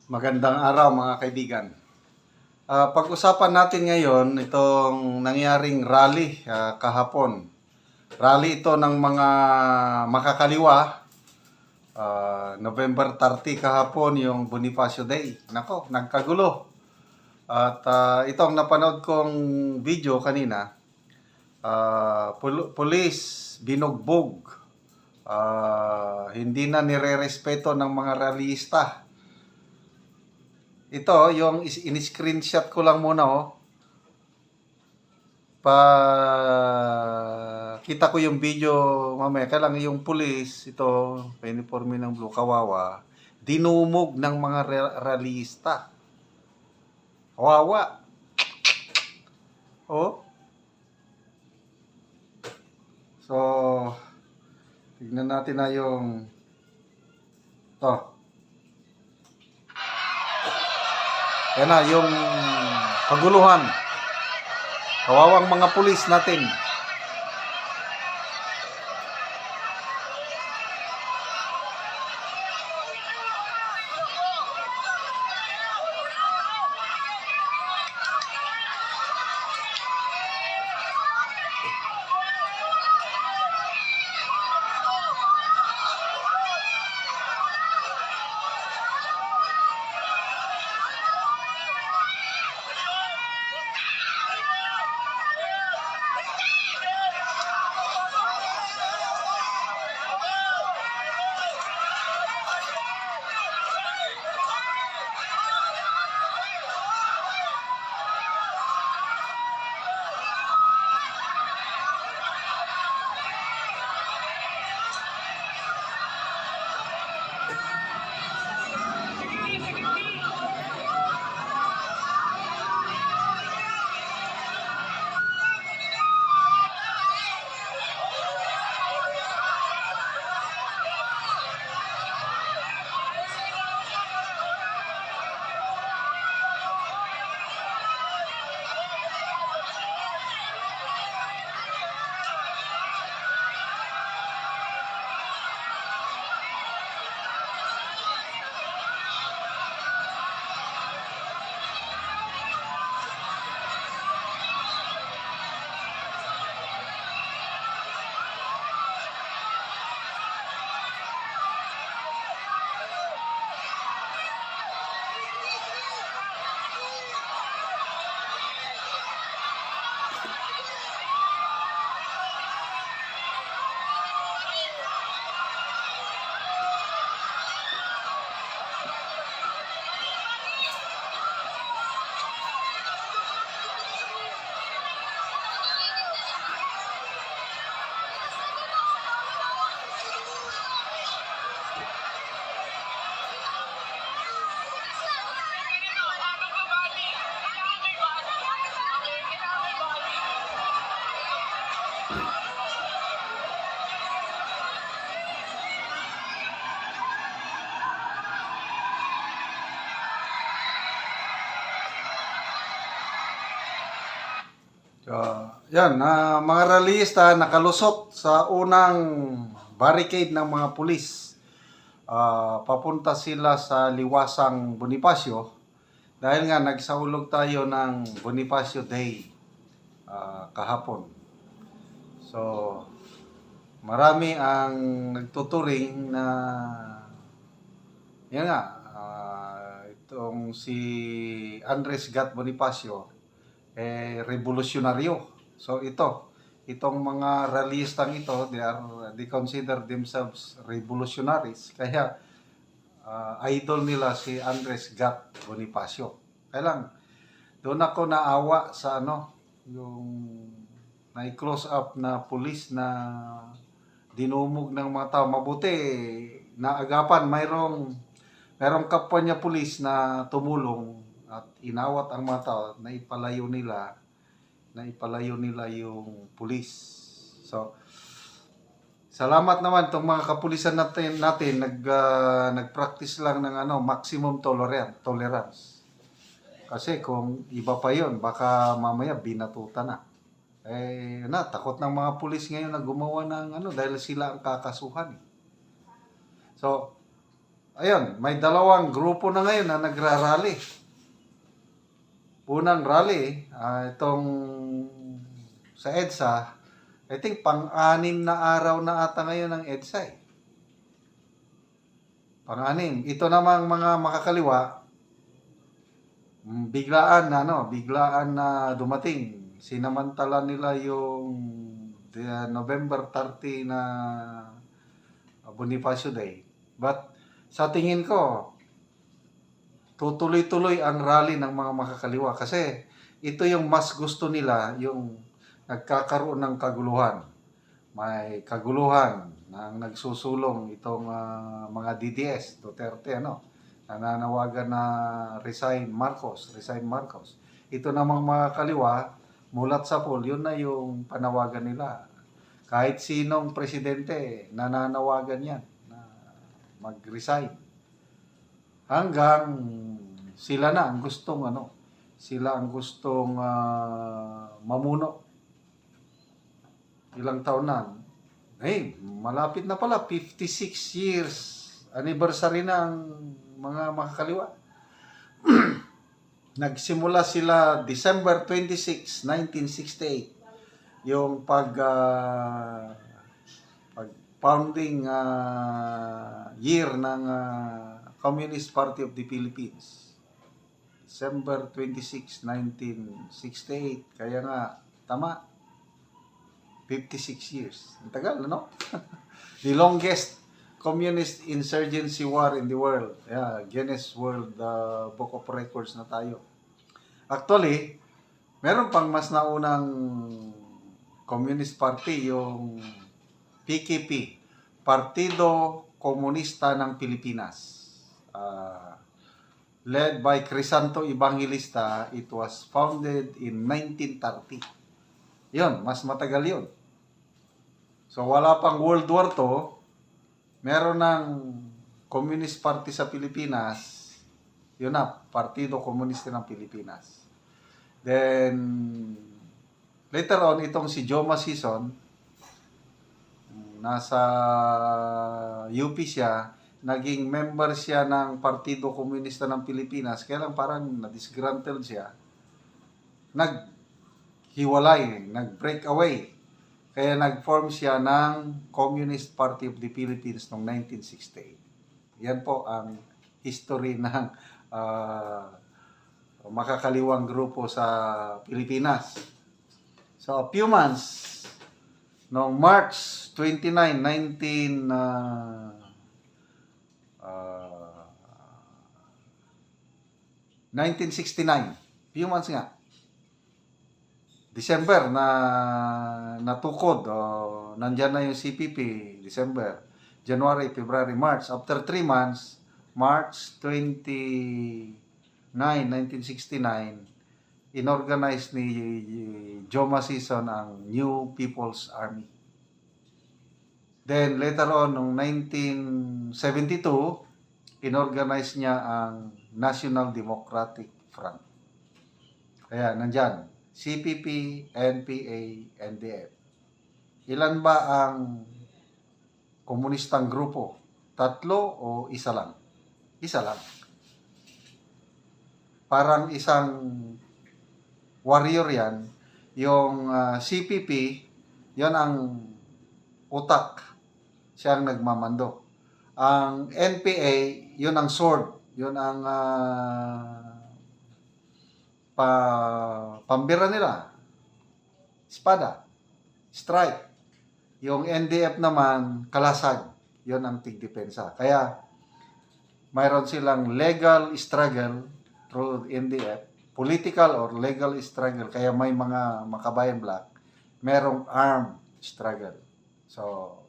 Magandang araw mga kaibigan. Pag-usapan natin ngayon itong nangyaring rally kahapon. Rally ito ng mga makakaliwa. November 30 kahapon yung Bonifacio Day. Nako, nagkagulo. At itong napanood kong video kanina, pulis binugbog. Hindi na nire-respeto ng mga rallyista. Ito, yung in-screenshot ko lang muna, kita ko yung video mamaya. Kailangan yung pulis, ito, uniforme ng blue, kawawa, dinumog ng mga rallyista. Kawawa. Oh. So, tignan natin na yung to. Yan na, yung kaguluhan. Kawawang mga pulis natin. Yan, mga rallyista nakalusot sa unang barricade ng mga pulis. Papunta sila sa liwasang Bonifacio dahil nga nagsaulog tayo ng Bonifacio Day kahapon. So, marami ang nagtuturing na yan nga, itong si Andres Gat Bonifacio revolusyonaryo. So itong mga rallyistang ito, they consider themselves revolutionaries. Kaya idol nila si Andres Gat Bonifacio. Kaya lang, doon ako naawa sa yung na-close up na pulis na dinumog ng mga tao. Mabuti, naagapan, mayroong kapwa niya pulis na tumulong at inawat ang mga tao, naipalayo nila yung pulis. So, salamat naman itong mga kapulisan natin nag-practice lang ng maximum tolerance. Kasi kung iba pa yon, baka mamaya binatuta na. Takot ng mga pulis ngayon na gumawa ng dahil sila ang kakasuhan. So, ayun, may dalawang grupo na ngayon na nagrarally. Unang rally, itong sa EDSA, I think pang-anim na araw na ata ngayon ng EDSA eh. Pang-anim. Ito namang mga makakaliwa, biglaan na dumating. Sinamantala nila yung November 30 na Bonifacio Day. But sa tingin ko, tutuloy-tuloy ang rally ng mga makakaliwa kasi ito yung mas gusto nila, yung nagkakaroon ng kaguluhan. May kaguluhan na nagsusulong itong mga DDS, Duterte, nananawagan na resign Marcos. Ito namang mga kaliwa, mulat sa poll, yun na yung panawagan nila. Kahit sinong presidente, nananawagan yan na mag-resign. Hanggang sila na ang gustong mamuno. Ilang taon na. Malapit na pala, 56 years anniversary na ang mga makakaliwa. Nagsimula sila December 26, 1968. Yung pag-founding year ng Communist Party of the Philippines. December 26, 1968. Kaya nga, tama, 56 years. Ang tagal, ano? The longest communist insurgency war in the world. Guinness World Book of Records na tayo. Actually, meron pang mas naunang communist party, yung PKP, Partido Komunista ng Pilipinas. Led by Crisanto Evangelista, it was founded in 1930. Yun, mas matagal yun. So, wala pang World War II, meron ng Communist Party sa Pilipinas, yun na, Partido Komunista ng Pilipinas. Then, later on, itong si Joma Sison, nasa UP siya, naging member siya ng Partido Komunista ng Pilipinas, kaya lang parang na-disgruntled siya, naghiwalay, nag-break away. Kaya nag-form siya ng Communist Party of the Philippines noong 1968. Yan po ang history ng makakaliwang grupo sa Pilipinas. So, a few months, noong March 29, 1969, few months nga, December na natukod, nandyan na yung CPP, December, January, February, March. After 3 months, March 29, 1969, inorganize ni Joma Sison ang New People's Army. Then later on, noong 1972, inorganize niya ang National Democratic Front. Kaya nandyan, CPP, NPA, NDF. Ilan ba ang komunistang grupo? 3 o isa lang? Isa lang. Parang isang warrior yan. Yung CPP, yan ang utak. Siya ang nagmamando. Ang NPA, yun ang sword. Yun ang pambira nila. Espada. Strike. Yung NDF naman, kalasag. Yun ang tigdepensa. Kaya, mayroon silang legal struggle through NDF, political or legal struggle. Kaya may mga makabayan black, merong armed struggle. So,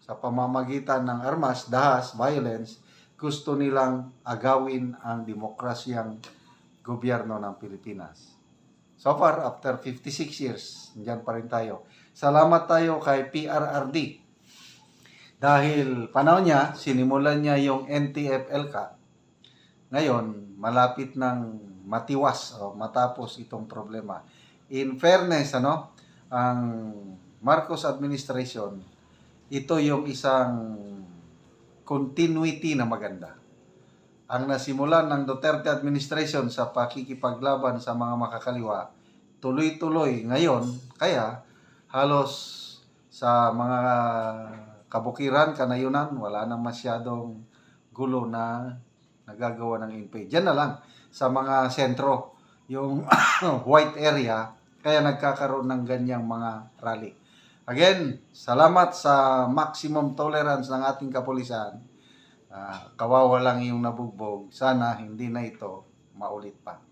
sa pamamagitan ng armas, dahas, violence, gusto nilang agawin ang demokrasyang gobyerno ng Pilipinas. So far, after 56 years, nandiyan pa rin tayo. Salamat tayo kay PRRD. Dahil panahon niya, sinimulan niya yung NTF-ELCA. Ngayon, malapit ng matiwas o matapos itong problema. In fairness, ang Marcos administration, ito yung isang continuity na maganda. Ang nasimulan ng Duterte administration sa pakikipaglaban sa mga makakaliwa, tuloy-tuloy ngayon, kaya halos sa mga kabukiran, kanayunan, wala nang masyadong gulo na nagagawa ng NPA. Diyan na lang sa mga sentro, yung white area, kaya nagkakaroon ng ganyang mga rally. Again, salamat sa maximum tolerance ng ating kapulisan. Kawawa lang yung nabugbog. Sana hindi na ito maulit pa.